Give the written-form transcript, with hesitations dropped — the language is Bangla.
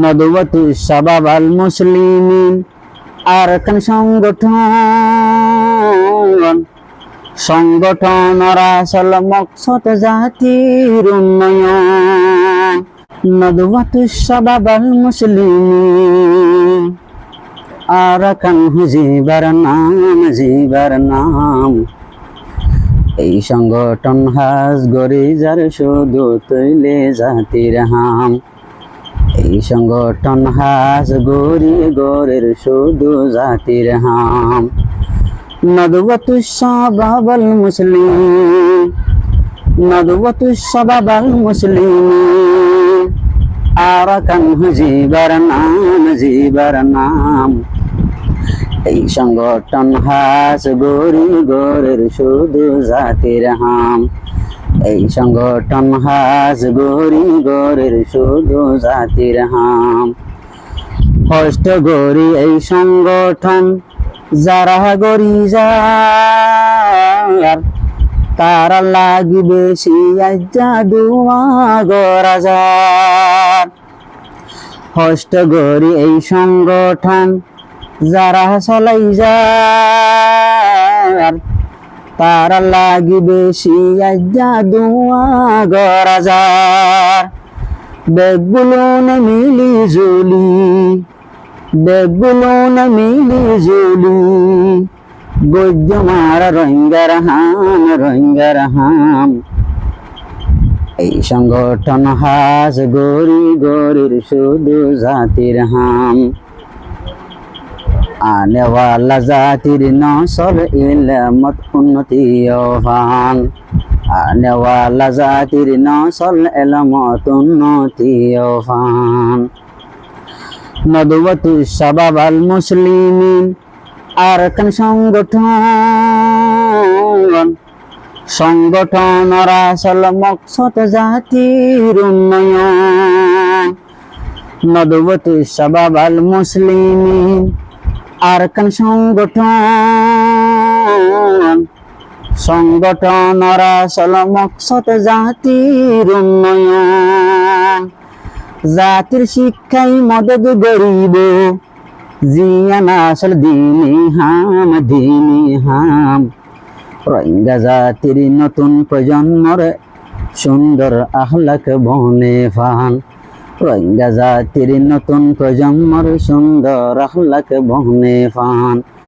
নদওয়াতু শাবাব আল মুসলিমিন আরকান সংগঠন আসল মকসদ জাতির উন্নয়ন। নদওয়াতু শাবাব আল মুসলিমিন আরকান জিবার নাম এই সংগঠন হাজ গড়ে যার শুধু তৈলে জাতির হাম। এই সংগঠন হাজ গড়ের শুধু জাতির হাম। নদওয়াতু শাবাব আল মুসলিমিন নদওয়াতু শাবাব আল মুসলিমিন আরকান জিবার নাম এই সংগঠন হাজ গড়ের শুধু জাতির হাম। এই সংগঠন হাজ গড়ের শুধু জাতির হাম। হস্ত গড়ি এই সংগঠন যারা গড়ি যার তারা লাগিবে সিয়াজ্জা দুয়া গড়া যার। হস্ত গড়ি এই সংগঠন যারা চলাই যার তারা লাগিবে সিয়াজ্জা দুয়া গড়া যার। বেগুলো মিলি জুলি গজ্য মারা রঙ্গার হাম এই সংগঠন হাজ গড়ের শুধু জাতির হাম। আনেওয়ালা জাতির নসল ইলমত উন্নতি আহ্বান। আনেওয়ালা জাতির নসল ইলমত উন্নতি আহ্বান। নদওয়াতু শাবাব আল মুসলিমিন আরকান সংগঠন আসল মকসদ জাতির উন্নয়ন। নদওয়াতু শাবাব আল মুসলিমিন আরকান সংগঠন আসল মকসদ জাতির উন্নয়ন। জাতির শিক্ষায় মদদ গরিব জিয়ান আসল দিনী হাম। রোহিঙ্গা জাতির নতুন প্রজন্মর সুন্দর আখলাক বনে ফান। রোহিঙ্গা জাতির নতুন প্রজন্মর সুন্দর আখলাক বনে ফান।